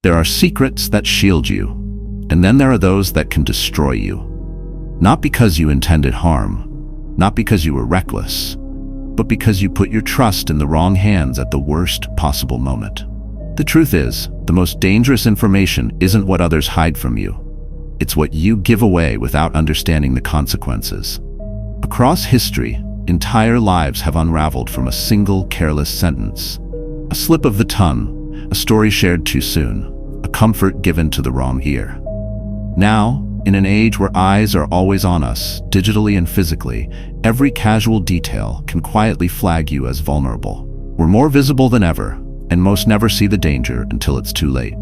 There are secrets that shield you, and then there are those that can destroy you. Not because you intended harm, not because you were reckless, but because you put your trust in the wrong hands at the worst possible moment. The truth is, the most dangerous information isn't what others hide from you. It's what you give away without understanding the consequences. Across history, entire lives have unraveled from a single careless sentence. A slip of the tongue, a story shared too soon, a comfort given to the wrong ear. Now, in an age where eyes are always on us, digitally and physically, every casual detail can quietly flag you as vulnerable. We're more visible than ever, and most never see the danger until it's too late.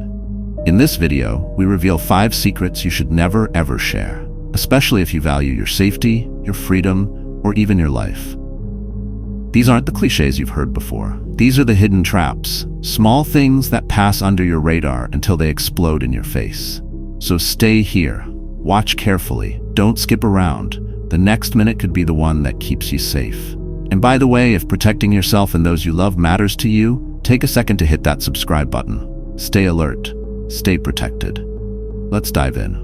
In this video, we reveal 5 secrets you should never ever share, especially if you value your safety, your freedom, or even your life. These aren't the cliches you've heard before. These are the hidden traps, small things that pass under your radar until they explode in your face. So stay here, watch carefully, don't skip around. The next minute could be the one that keeps you safe. And by the way, if protecting yourself and those you love matters to you, take a second to hit that subscribe button. Stay alert, stay protected. Let's dive in.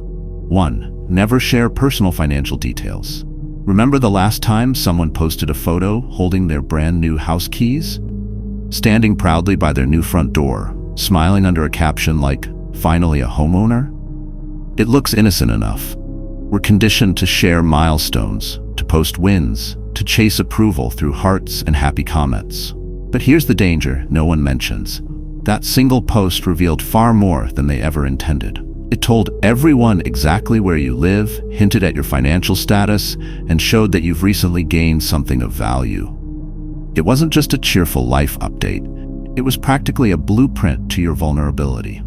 1. Never share personal financial details. Remember the last time someone posted a photo holding their brand new house keys? Standing proudly by their new front door, smiling under a caption like, "Finally a homeowner?" It looks innocent enough. We're conditioned to share milestones, to post wins, to chase approval through hearts and happy comments. But here's the danger no one mentions. That single post revealed far more than they ever intended. It told everyone exactly where you live, hinted at your financial status, and showed that you've recently gained something of value. It wasn't just a cheerful life update. It was practically a blueprint to your vulnerability.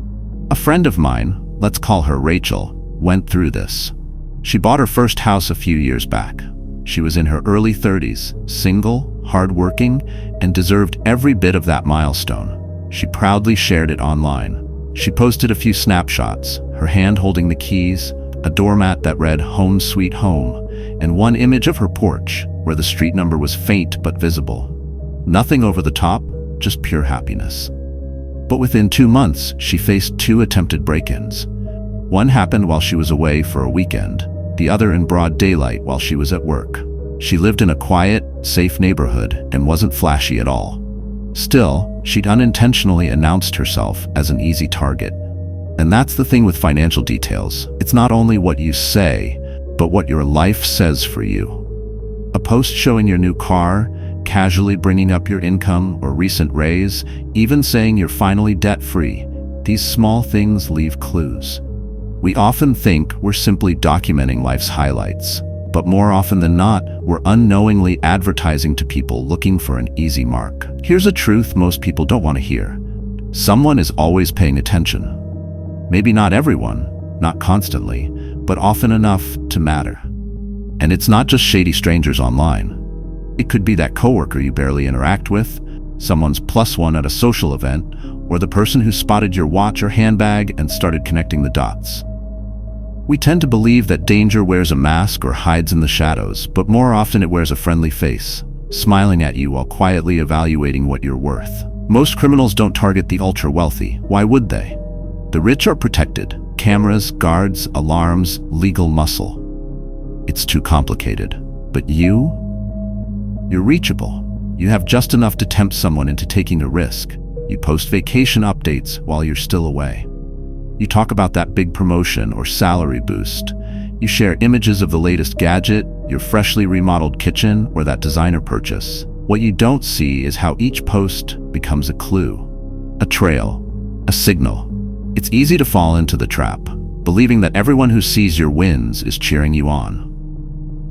A friend of mine, let's call her Rachel, went through this. She bought her first house a few years back. She was in her early 30s, single, hardworking, and deserved every bit of that milestone. She proudly shared it online. She posted a few snapshots, her hand holding the keys, a doormat that read "Home Sweet Home," and one image of her porch, where the street number was faint but visible. Nothing over the top, just pure happiness. But within 2 months, she faced 2 attempted break-ins. One happened while she was away for a weekend, the other in broad daylight while she was at work. She lived in a quiet, safe neighborhood and wasn't flashy at all. Still, she'd unintentionally announced herself as an easy target. And that's the thing with financial details. It's not only what you say, but what your life says for you. A post showing your new car, casually bringing up your income or recent raise, even saying you're finally debt-free. These small things leave clues. We often think we're simply documenting life's highlights, but more often than not, we're unknowingly advertising to people looking for an easy mark. Here's a truth most people don't want to hear. Someone is always paying attention. Maybe not everyone, not constantly, but often enough to matter. And it's not just shady strangers online. It could be that coworker you barely interact with, someone's +1 at a social event, or the person who spotted your watch or handbag and started connecting the dots. We tend to believe that danger wears a mask or hides in the shadows, but more often it wears a friendly face, smiling at you while quietly evaluating what you're worth. Most criminals don't target the ultra-wealthy. Why would they? The rich are protected. Cameras, guards, alarms, legal muscle. It's too complicated. But you're reachable. You have just enough to tempt someone into taking a risk. You post vacation updates while you're still away. You talk about that big promotion or salary boost. You share images of the latest gadget, your freshly remodeled kitchen, or that designer purchase. What you don't see is how each post becomes a clue, a trail, a signal. It's easy to fall into the trap, believing that everyone who sees your wins is cheering you on.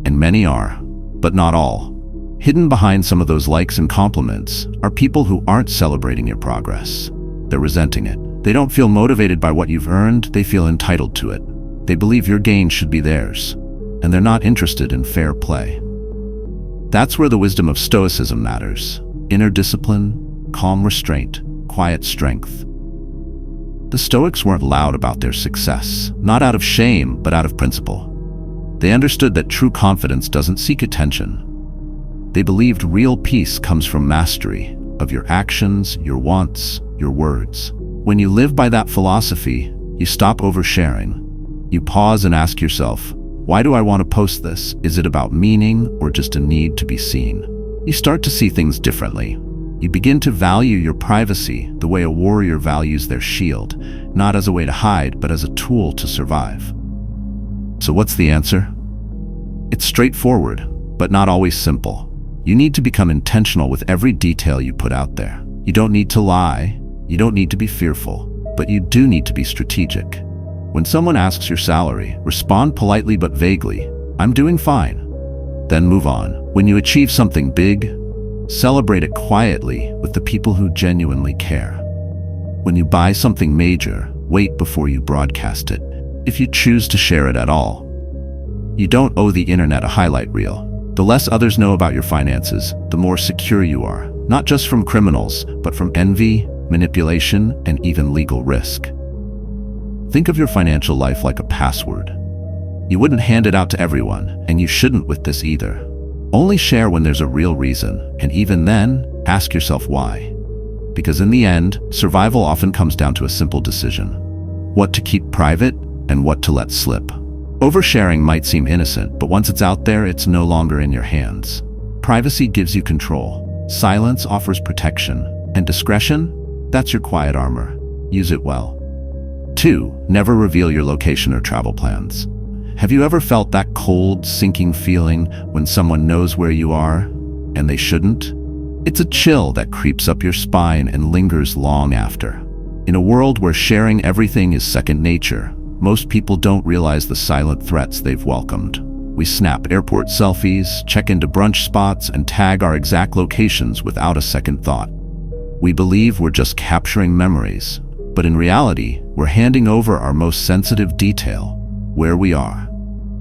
And many are, but not all. Hidden behind some of those likes and compliments are people who aren't celebrating your progress. They're resenting it. They don't feel motivated by what you've earned, they feel entitled to it. They believe your gain should be theirs, and they're not interested in fair play. That's where the wisdom of Stoicism matters. Inner discipline, calm restraint, quiet strength. The Stoics weren't loud about their success, not out of shame, but out of principle. They understood that true confidence doesn't seek attention. They believed real peace comes from mastery of your actions, your wants, your words. When you live by that philosophy, you stop oversharing. You pause and ask yourself, why do I want to post this? Is it about meaning or just a need to be seen? You start to see things differently. You begin to value your privacy the way a warrior values their shield, not as a way to hide, but as a tool to survive. So what's the answer? It's straightforward, but not always simple. You need to become intentional with every detail you put out there. You don't need to lie, you don't need to be fearful, but you do need to be strategic. When someone asks your salary, respond politely but vaguely, "I'm doing fine." Then move on. When you achieve something big, celebrate it quietly with the people who genuinely care. When you buy something major, wait before you broadcast it, if you choose to share it at all. You don't owe the internet a highlight reel. The less others know about your finances, the more secure you are, not just from criminals, but from envy, manipulation, and even legal risk. Think of your financial life like a password. You wouldn't hand it out to everyone, and you shouldn't with this either. Only share when there's a real reason, and even then, ask yourself why. Because in the end, survival often comes down to a simple decision: what to keep private and what to let slip. Oversharing might seem innocent, but once it's out there, it's no longer in your hands. Privacy gives you control. Silence offers protection. And discretion? That's your quiet armor. Use it well. 2. Never reveal your location or travel plans. Have you ever felt that cold, sinking feeling when someone knows where you are and they shouldn't? It's a chill that creeps up your spine and lingers long after. In a world where sharing everything is second nature, most people don't realize the silent threats they've welcomed. We snap airport selfies, check into brunch spots, and tag our exact locations without a second thought. We believe we're just capturing memories, but in reality, we're handing over our most sensitive detail, where we are.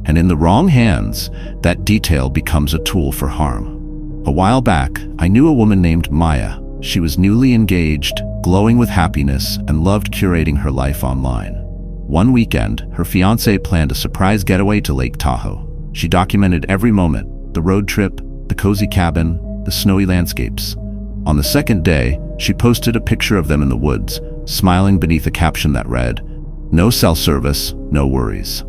And in the wrong hands, that detail becomes a tool for harm. A while back, I knew a woman named Maya. She was newly engaged, glowing with happiness, and loved curating her life online. One weekend, her fiancé planned a surprise getaway to Lake Tahoe. She documented every moment: the road trip, the cozy cabin, the snowy landscapes. On the second day, she posted a picture of them in the woods, smiling beneath a caption that read, "No cell service, no worries."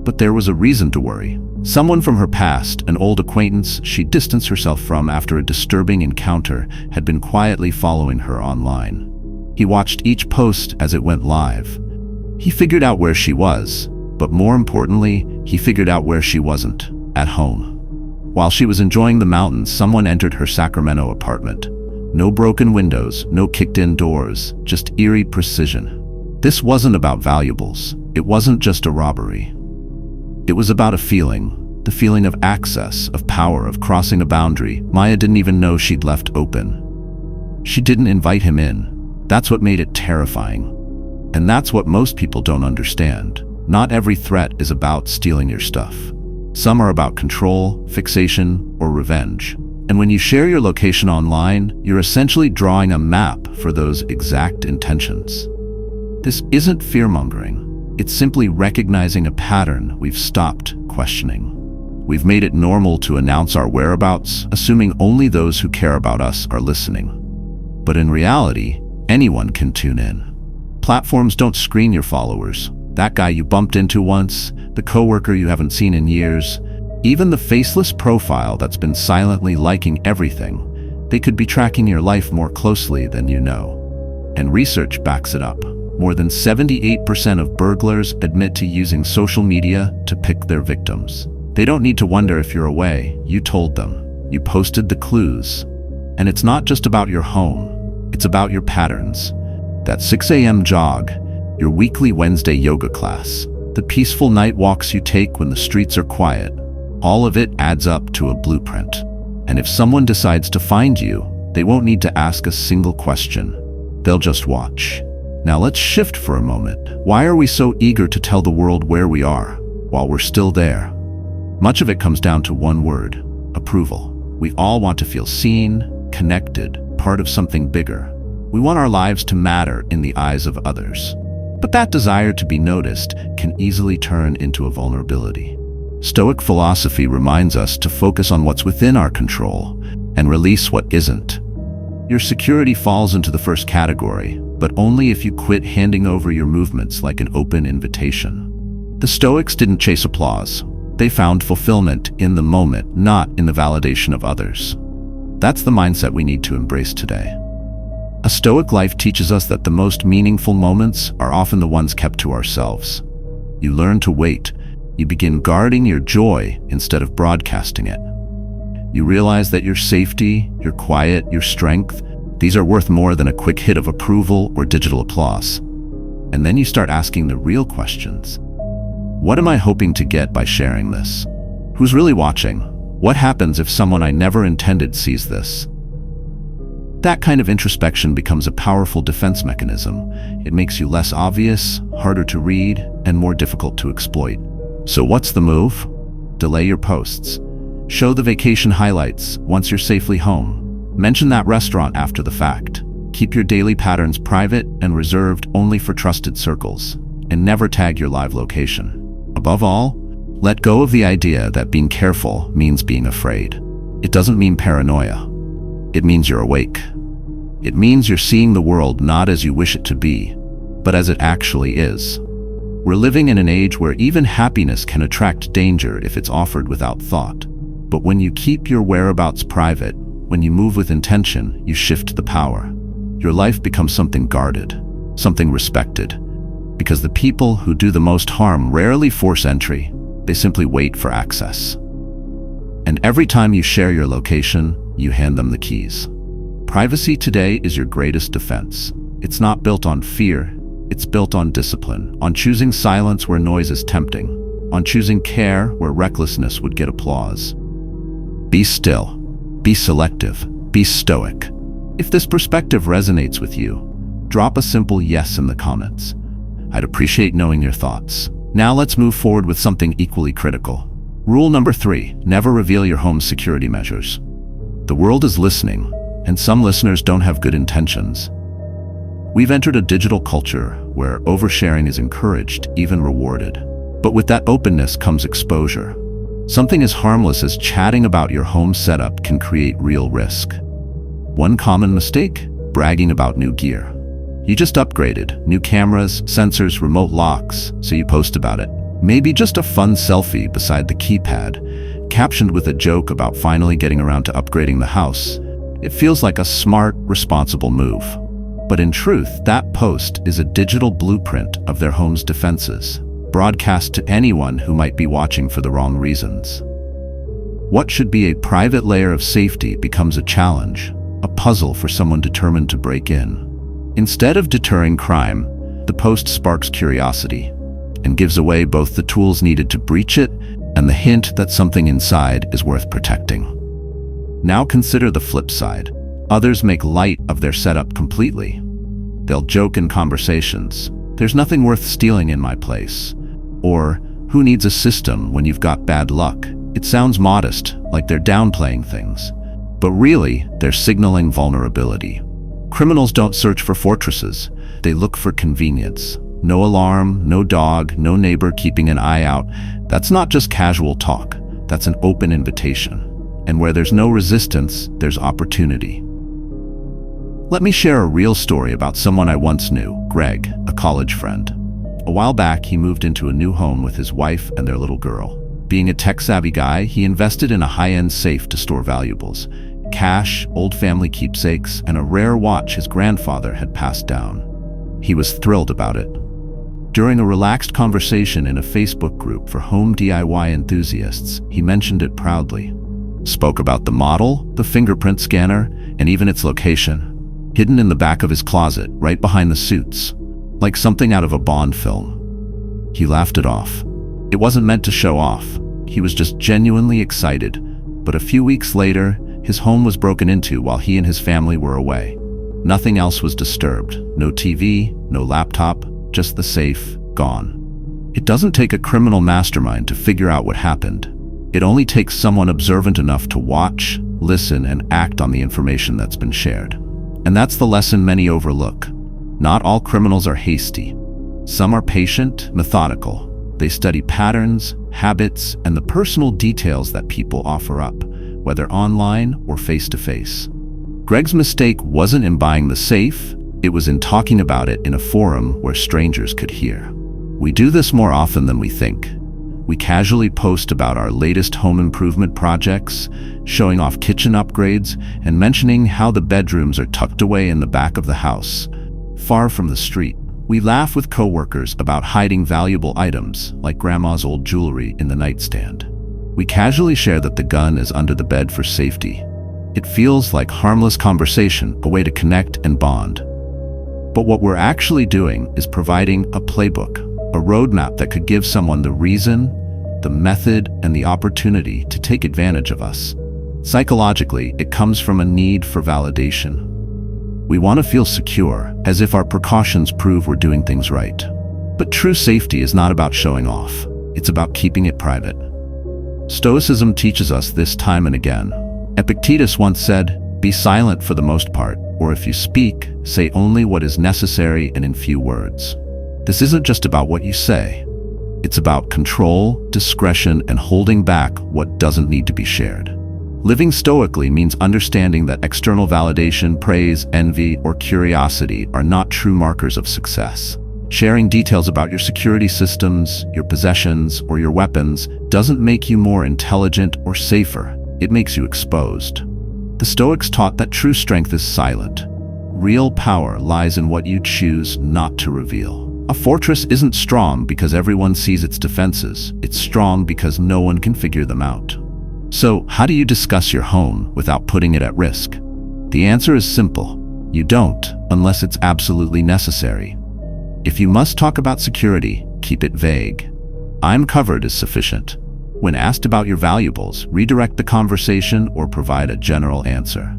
But there was a reason to worry. Someone from her past, an old acquaintance she distanced herself from after a disturbing encounter, had been quietly following her online. He watched each post as it went live. He figured out where she was, but more importantly, he figured out where she wasn't, at home. While she was enjoying the mountains, someone entered her Sacramento apartment. No broken windows, no kicked-in doors, just eerie precision. This wasn't about valuables. It wasn't just a robbery. It was about a feeling, the feeling of access, of power, of crossing a boundary Maya didn't even know she'd left open. She didn't invite him in. That's what made it terrifying. And that's what most people don't understand. Not every threat is about stealing your stuff. Some are about control, fixation, or revenge. And when you share your location online, you're essentially drawing a map for those exact intentions. This isn't fear-mongering. It's simply recognizing a pattern we've stopped questioning. We've made it normal to announce our whereabouts, assuming only those who care about us are listening. But in reality, anyone can tune in. Platforms don't screen your followers. That guy you bumped into once, the coworker you haven't seen in years, even the faceless profile that's been silently liking everything, they could be tracking your life more closely than you know. And research backs it up. More than 78% of burglars admit to using social media to pick their victims. They don't need to wonder if you're away. You told them. You posted the clues. And it's not just about your home. It's about your patterns. That 6 a.m. jog, your weekly Wednesday yoga class, the peaceful night walks you take when the streets are quiet, all of it adds up to a blueprint. And if someone decides to find you, they won't need to ask a single question. They'll just watch. Now let's shift for a moment. Why are we so eager to tell the world where we are while we're still there? Much of it comes down to one word: approval. We all want to feel seen, connected, part of something bigger. We want our lives to matter in the eyes of others. But that desire to be noticed can easily turn into a vulnerability. Stoic philosophy reminds us to focus on what's within our control and release what isn't. Your security falls into the first category. but only if you quit handing over your movements like an open invitation. The Stoics didn't chase applause. They found fulfillment in the moment, not in the validation of others. That's the mindset we need to embrace today. A Stoic life teaches us that the most meaningful moments are often the ones kept to ourselves. You learn to wait. You begin guarding your joy instead of broadcasting it. You realize that your safety, your quiet, your strength, these are worth more than a quick hit of approval or digital applause. And then you start asking the real questions. What am I hoping to get by sharing this? Who's really watching? What happens if someone I never intended sees this? That kind of introspection becomes a powerful defense mechanism. It makes you less obvious, harder to read, and more difficult to exploit. So what's the move? Delay your posts. Show the vacation highlights once you're safely home. Mention that restaurant after the fact. Keep your daily patterns private and reserved only for trusted circles. And never tag your live location. Above all, let go of the idea that being careful means being afraid. It doesn't mean paranoia. It means you're awake. It means you're seeing the world not as you wish it to be, but as it actually is. We're living in an age where even happiness can attract danger if it's offered without thought. But when you keep your whereabouts private, when you move with intention, you shift the power. Your life becomes something guarded, something respected. Because the people who do the most harm rarely force entry, they simply wait for access. And every time you share your location, you hand them the keys. Privacy today is your greatest defense. It's not built on fear, it's built on discipline, on choosing silence where noise is tempting, on choosing care where recklessness would get applause. Be still, be selective, be stoic. If this perspective resonates with you, drop a simple yes in the comments. I'd appreciate knowing your thoughts. Now let's move forward with something equally critical. Rule number 3, never reveal your home's security measures. The world is listening, and some listeners don't have good intentions. We've entered a digital culture where oversharing is encouraged, even rewarded. But with that openness comes exposure. Something as harmless as chatting about your home setup can create real risk. One common mistake? Bragging about new gear. You just upgraded, new cameras, sensors, remote locks, so you post about it. Maybe just a fun selfie beside the keypad, captioned with a joke about finally getting around to upgrading the house. It feels like a smart, responsible move. But in truth, that post is a digital blueprint of their home's defenses, broadcast to anyone who might be watching for the wrong reasons. What should be a private layer of safety becomes a challenge, a puzzle for someone determined to break in. Instead of deterring crime, the post sparks curiosity and gives away both the tools needed to breach it and the hint that something inside is worth protecting. Now consider the flip side. Others make light of their setup completely. They'll joke in conversations, "There's nothing worth stealing in my place." Or, "Who needs a system when you've got bad luck?" It sounds modest, like they're downplaying things. But really, they're signaling vulnerability. Criminals don't search for fortresses. They look for convenience. No alarm, no dog, no neighbor keeping an eye out. That's not just casual talk. That's an open invitation. And where there's no resistance, there's opportunity. Let me share a real story about someone I once knew, Greg, a college friend. A while back, he moved into a new home with his wife and their little girl. Being a tech-savvy guy, he invested in a high-end safe to store valuables. Cash, old family keepsakes, and a rare watch his grandfather had passed down. He was thrilled about it. During a relaxed conversation in a Facebook group for home DIY enthusiasts, he mentioned it proudly. Spoke about the model, the fingerprint scanner, and even its location. Hidden in the back of his closet, right behind the suits. Like something out of a Bond film. He laughed it off. It wasn't meant to show off. He was just genuinely excited. But a few weeks later, his home was broken into while he and his family were away. Nothing else was disturbed. No TV, no laptop, just the safe, gone. It doesn't take a criminal mastermind to figure out what happened. It only takes someone observant enough to watch, listen, and act on the information that's been shared. And that's the lesson many overlook. Not all criminals are hasty. Some are patient, methodical. They study patterns, habits, and the personal details that people offer up, whether online or face-to-face. Greg's mistake wasn't in buying the safe, It was in talking about it in a forum where strangers could hear. We do this more often than we think. We casually post about our latest home improvement projects, showing off kitchen upgrades and mentioning how the bedrooms are tucked away in the back of the house, far from the street. We laugh with coworkers about hiding valuable items, like grandma's old jewelry in the nightstand. We casually share that the gun is under the bed for safety. It feels like harmless conversation, a way to connect and bond. But what we're actually doing is providing a playbook, a roadmap that could give someone the reason, the method, and the opportunity to take advantage of us. Psychologically, it comes from a need for validation. We want to feel secure, as if our precautions prove we're doing things right. But true safety is not about showing off. It's about keeping it private. Stoicism teaches us this time and again. Epictetus once said, "Be silent for the most part, or if you speak, say only what is necessary and in few words." This isn't just about what you say. It's about control, discretion, and holding back what doesn't need to be shared. Living stoically means understanding that external validation, praise, envy, or curiosity are not true markers of success. Sharing details about your security systems, your possessions, or your weapons doesn't make you more intelligent or safer. It makes you exposed. The Stoics taught that true strength is silent. Real power lies in what you choose not to reveal. A fortress isn't strong because everyone sees its defenses. It's strong because no one can figure them out. So, how do you discuss your home without putting it at risk? The answer is simple. You don't, unless it's absolutely necessary. If you must talk about security, keep it vague. "I'm covered" is sufficient. When asked about your valuables, redirect the conversation or provide a general answer.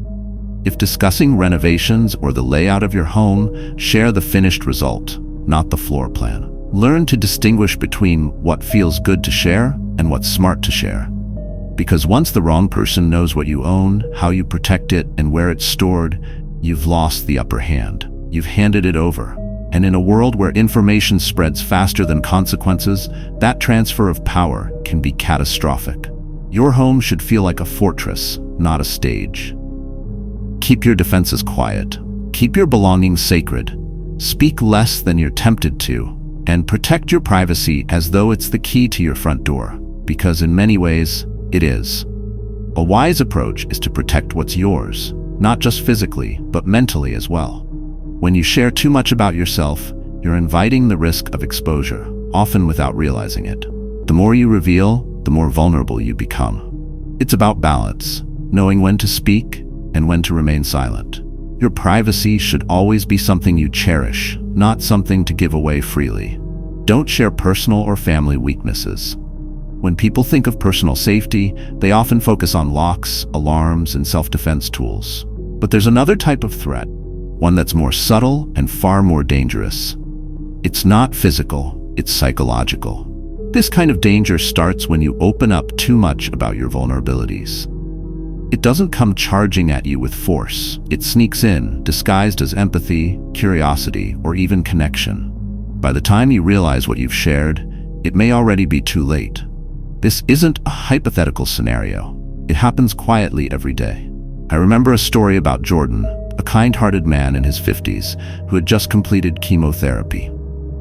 If discussing renovations or the layout of your home, share the finished result, not the floor plan. Learn to distinguish between what feels good to share and what's smart to share. Because once the wrong person knows what you own, how you protect it, and where it's stored, you've lost the upper hand. You've handed it over. And in a world where information spreads faster than consequences, that transfer of power can be catastrophic. Your home should feel like a fortress, not a stage. Keep your defenses quiet. Keep your belongings sacred. Speak less than you're tempted to, and protect your privacy as though it's the key to your front door, because in many ways, it is. A wise approach is to protect what's yours, not just physically, but mentally as well. When you share too much about yourself, you're inviting the risk of exposure, often without realizing it. The more you reveal, the more vulnerable you become. It's about balance, knowing when to speak and when to remain silent. Your privacy should always be something you cherish, not something to give away freely. Don't share personal or family weaknesses. When people think of personal safety, they often focus on locks, alarms, and self-defense tools. But there's another type of threat, one that's more subtle and far more dangerous. It's not physical, it's psychological. This kind of danger starts when you open up too much about your vulnerabilities. It doesn't come charging at you with force. It sneaks in, disguised as empathy, curiosity, or even connection. By the time you realize what you've shared, it may already be too late. This isn't a hypothetical scenario. It happens quietly every day. I remember a story about Jordan, a kind-hearted man in his 50s who had just completed chemotherapy.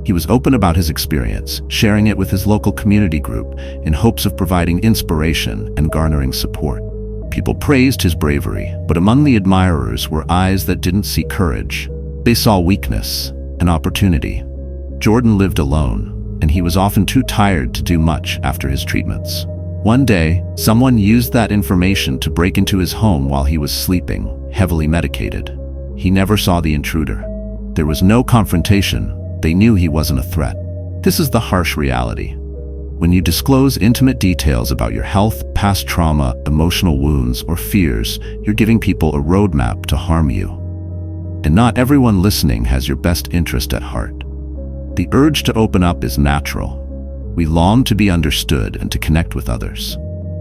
He was open about his experience, sharing it with his local community group in hopes of providing inspiration and garnering support. People praised his bravery, but among the admirers were eyes that didn't see courage. They saw weakness, an opportunity. Jordan lived alone, and he was often too tired to do much after his treatments. One day, someone used that information to break into his home while he was sleeping, heavily medicated. He never saw the intruder. There was no confrontation. They knew he wasn't a threat. This is the harsh reality. When you disclose intimate details about your health, past trauma, emotional wounds, or fears, you're giving people a roadmap to harm you. And not everyone listening has your best interest at heart. The urge to open up is natural. We long to be understood and to connect with others.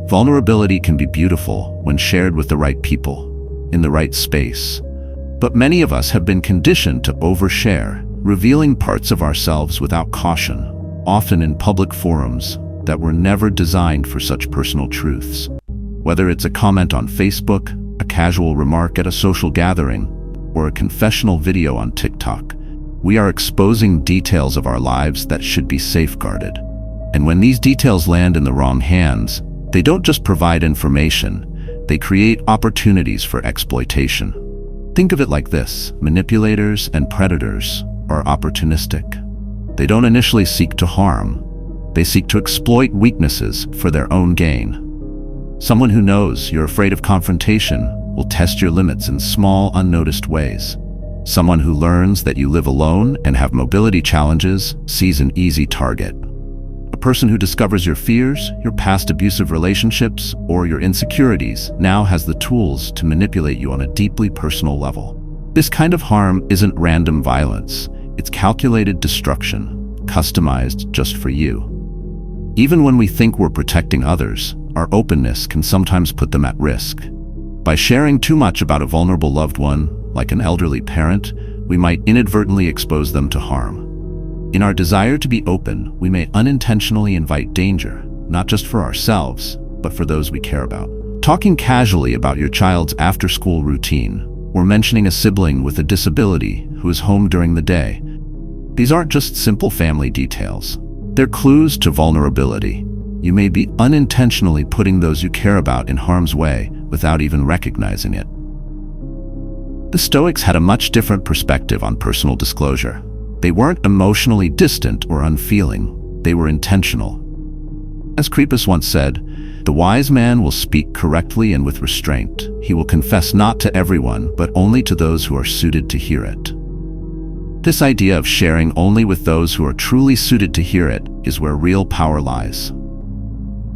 Vulnerability can be beautiful when shared with the right people, in the right space. But many of us have been conditioned to overshare, revealing parts of ourselves without caution, often in public forums that were never designed for such personal truths. Whether it's a comment on Facebook, a casual remark at a social gathering, or a confessional video on TikTok, we are exposing details of our lives that should be safeguarded. And when these details land in the wrong hands, they don't just provide information, they create opportunities for exploitation. Think of it like this: manipulators and predators are opportunistic. They don't initially seek to harm, they seek to exploit weaknesses for their own gain. Someone who knows you're afraid of confrontation will test your limits in small, unnoticed ways. Someone who learns that you live alone and have mobility challenges sees an easy target. A person who discovers your fears, your past abusive relationships, or your insecurities now has the tools to manipulate you on a deeply personal level. This kind of harm isn't random violence, it's calculated destruction, customized just for you. Even when we think we're protecting others, our openness can sometimes put them at risk. By sharing too much about a vulnerable loved one, like an elderly parent, we might inadvertently expose them to harm. In our desire to be open, we may unintentionally invite danger, not just for ourselves, but for those we care about. Talking casually about your child's after-school routine, or mentioning a sibling with a disability who is home during the day. These aren't just simple family details. They're clues to vulnerability. You may be unintentionally putting those you care about in harm's way without even recognizing it. The Stoics had a much different perspective on personal disclosure. They weren't emotionally distant or unfeeling, they were intentional. As Creepus once said, "The wise man will speak correctly and with restraint. He will confess not to everyone, but only to those who are suited to hear it." This idea of sharing only with those who are truly suited to hear it is where real power lies.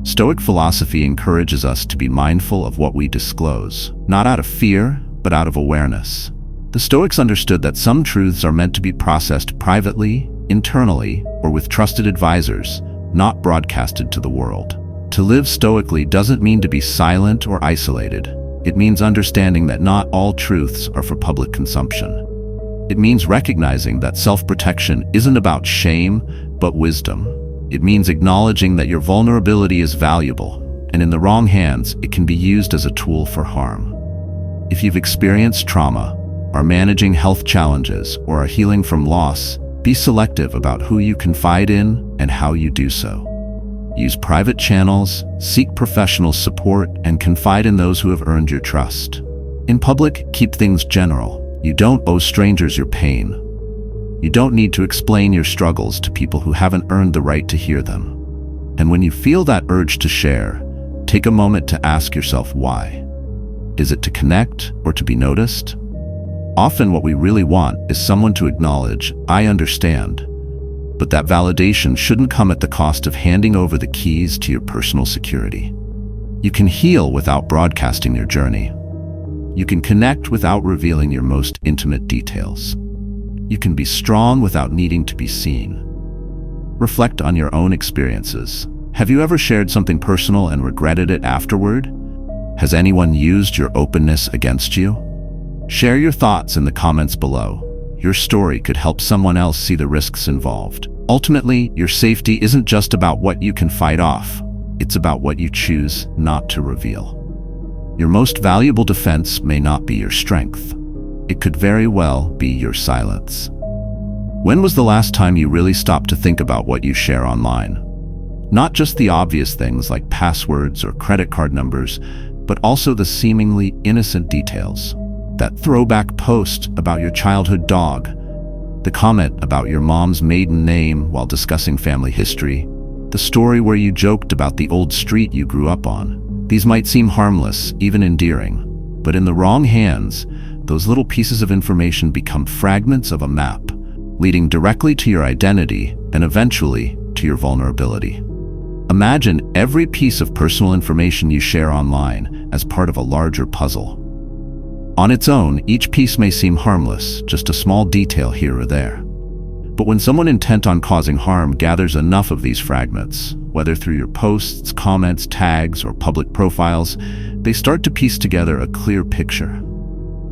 Stoic philosophy encourages us to be mindful of what we disclose, not out of fear, but out of awareness. The Stoics understood that some truths are meant to be processed privately, internally, or with trusted advisors, not broadcasted to the world. To live stoically doesn't mean to be silent or isolated. It means understanding that not all truths are for public consumption. It means recognizing that self-protection isn't about shame, but wisdom. It means acknowledging that your vulnerability is valuable, and in the wrong hands, it can be used as a tool for harm. If you've experienced trauma, are managing health challenges, or are healing from loss, be selective about who you confide in and how you do so. Use private channels, seek professional support, and confide in those who have earned your trust. In public, keep things general. You don't owe strangers your pain. You don't need to explain your struggles to people who haven't earned the right to hear them. And when you feel that urge to share, take a moment to ask yourself why. Is it to connect or to be noticed? Often what we really want is someone to acknowledge, "I understand." But that validation shouldn't come at the cost of handing over the keys to your personal security. You can heal without broadcasting your journey. You can connect without revealing your most intimate details. You can be strong without needing to be seen. Reflect on your own experiences. Have you ever shared something personal and regretted it afterward? Has anyone used your openness against you? Share your thoughts in the comments below. Your story could help someone else see the risks involved. Ultimately, your safety isn't just about what you can fight off. It's about what you choose not to reveal. Your most valuable defense may not be your strength. It could very well be your silence. When was the last time you really stopped to think about what you share online? Not just the obvious things like passwords or credit card numbers, but also the seemingly innocent details. That throwback post about your childhood dog, the comment about your mom's maiden name while discussing family history, the story where you joked about the old street you grew up on. These might seem harmless, even endearing, but in the wrong hands, those little pieces of information become fragments of a map, leading directly to your identity and eventually to your vulnerability. Imagine every piece of personal information you share online as part of a larger puzzle. On its own, each piece may seem harmless, just a small detail here or there. But when someone intent on causing harm gathers enough of these fragments, whether through your posts, comments, tags, or public profiles, they start to piece together a clear picture.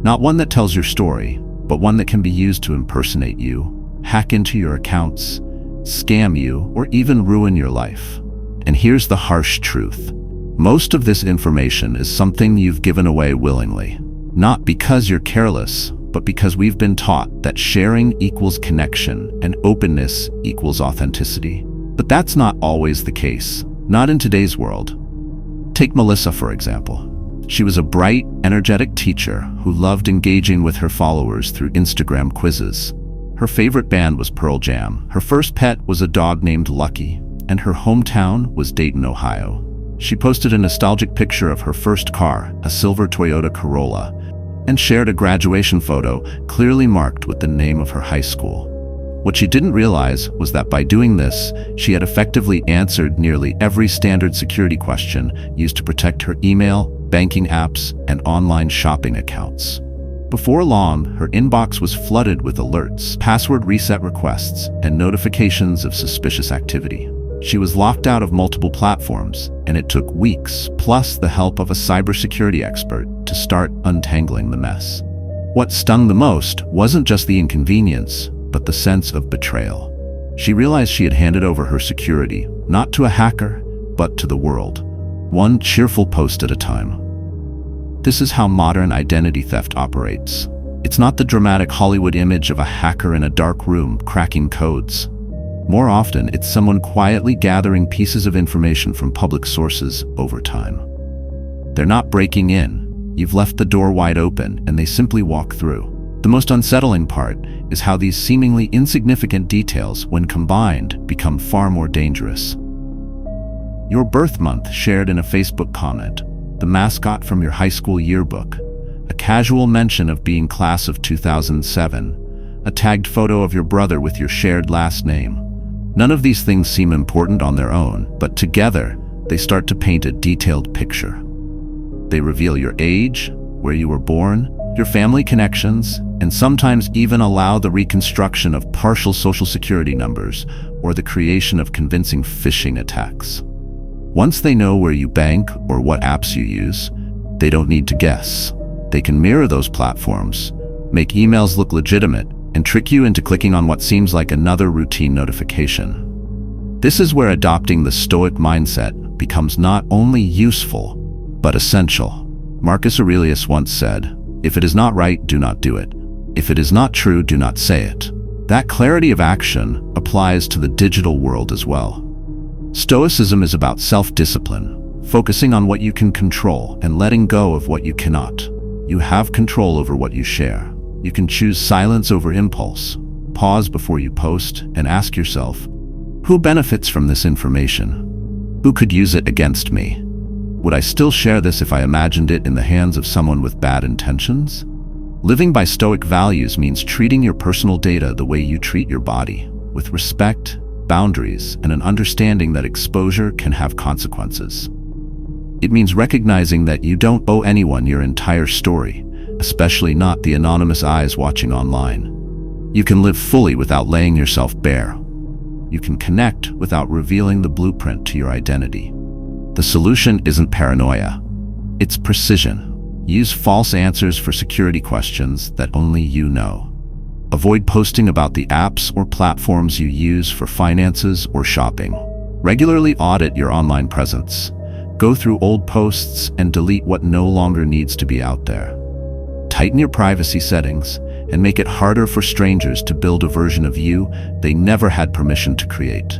Not one that tells your story, but one that can be used to impersonate you, hack into your accounts, scam you, or even ruin your life. And here's the harsh truth. Most of this information is something you've given away willingly. Not because you're careless, but because we've been taught that sharing equals connection and openness equals authenticity. But that's not always the case, not in today's world. Take Melissa, for example. She was a bright, energetic teacher who loved engaging with her followers through Instagram quizzes. Her favorite band was Pearl Jam, her first pet was a dog named Lucky, and her hometown was Dayton, Ohio. She posted a nostalgic picture of her first car, a silver Toyota Corolla, and shared a graduation photo clearly marked with the name of her high school. What she didn't realize was that by doing this, she had effectively answered nearly every standard security question used to protect her email, banking apps, and online shopping accounts. Before long, her inbox was flooded with alerts, password reset requests, and notifications of suspicious activity. She was locked out of multiple platforms, and it took weeks, plus the help of a cybersecurity expert, to start untangling the mess. What stung the most wasn't just the inconvenience, but the sense of betrayal. She realized she had handed over her security, not to a hacker, but to the world, one cheerful post at a time. This is how modern identity theft operates. It's not the dramatic Hollywood image of a hacker in a dark room cracking codes. More often, it's someone quietly gathering pieces of information from public sources over time. They're not breaking in. You've left the door wide open, and they simply walk through. The most unsettling part is how these seemingly insignificant details, when combined, become far more dangerous. Your birth month shared in a Facebook comment, the mascot from your high school yearbook, a casual mention of being class of 2007, a tagged photo of your brother with your shared last name. None of these things seem important on their own, but together, they start to paint a detailed picture. They reveal your age, where you were born, your family connections, and sometimes even allow the reconstruction of partial social security numbers or the creation of convincing phishing attacks. Once they know where you bank or what apps you use, they don't need to guess. They can mirror those platforms, make emails look legitimate, and trick you into clicking on what seems like another routine notification. This is where adopting the Stoic mindset becomes not only useful, but essential. Marcus Aurelius once said, "If it is not right, do not do it. If it is not true, do not say it." That clarity of action applies to the digital world as well. Stoicism is about self-discipline, focusing on what you can control and letting go of what you cannot. You have control over what you share. You can choose silence over impulse, pause before you post, and ask yourself, who benefits from this information? Who could use it against me? Would I still share this if I imagined it in the hands of someone with bad intentions? Living by Stoic values means treating your personal data the way you treat your body, with respect, boundaries, and an understanding that exposure can have consequences. It means recognizing that you don't owe anyone your entire story, especially not the anonymous eyes watching online. You can live fully without laying yourself bare. You can connect without revealing the blueprint to your identity. The solution isn't paranoia. It's precision. Use false answers for security questions that only you know. Avoid posting about the apps or platforms you use for finances or shopping. Regularly audit your online presence. Go through old posts and delete what no longer needs to be out there. Tighten your privacy settings and make it harder for strangers to build a version of you they never had permission to create.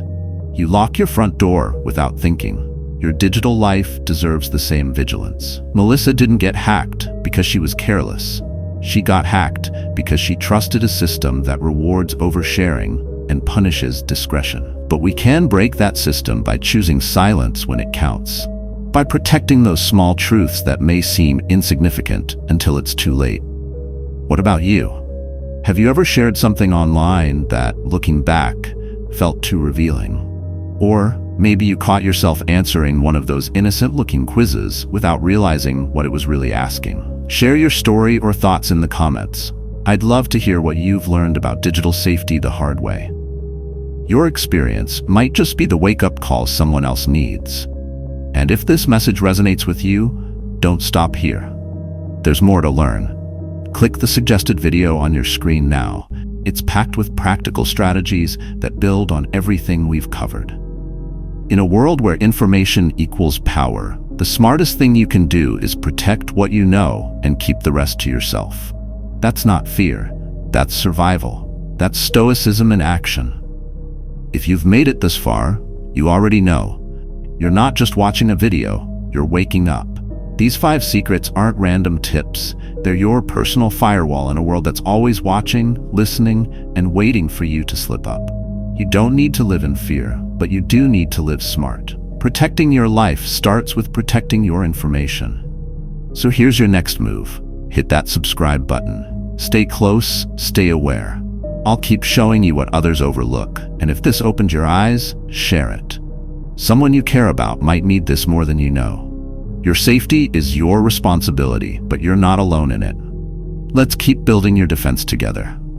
You lock your front door without thinking. Your digital life deserves the same vigilance. Melissa didn't get hacked because she was careless. She got hacked because she trusted a system that rewards oversharing and punishes discretion. But we can break that system by choosing silence when it counts, by protecting those small truths that may seem insignificant until it's too late. What about you? Have you ever shared something online that, looking back, felt too revealing? Or maybe you caught yourself answering one of those innocent-looking quizzes without realizing what it was really asking. Share your story or thoughts in the comments. I'd love to hear what you've learned about digital safety the hard way. Your experience might just be the wake-up call someone else needs. And if this message resonates with you, don't stop here. There's more to learn. Click the suggested video on your screen now. It's packed with practical strategies that build on everything we've covered. In a world where information equals power, the smartest thing you can do is protect what you know and keep the rest to yourself. That's not fear. That's survival. That's stoicism in action. If you've made it this far, you already know. You're not just watching a video, you're waking up. These 5 secrets aren't random tips. They're your personal firewall in a world that's always watching, listening, and waiting for you to slip up. You don't need to live in fear, but you do need to live smart. Protecting your life starts with protecting your information. So here's your next move. Hit that subscribe button. Stay close, stay aware. I'll keep showing you what others overlook, and if this opened your eyes, share it. Someone you care about might need this more than you know. Your safety is your responsibility, but you're not alone in it. Let's keep building your defense together.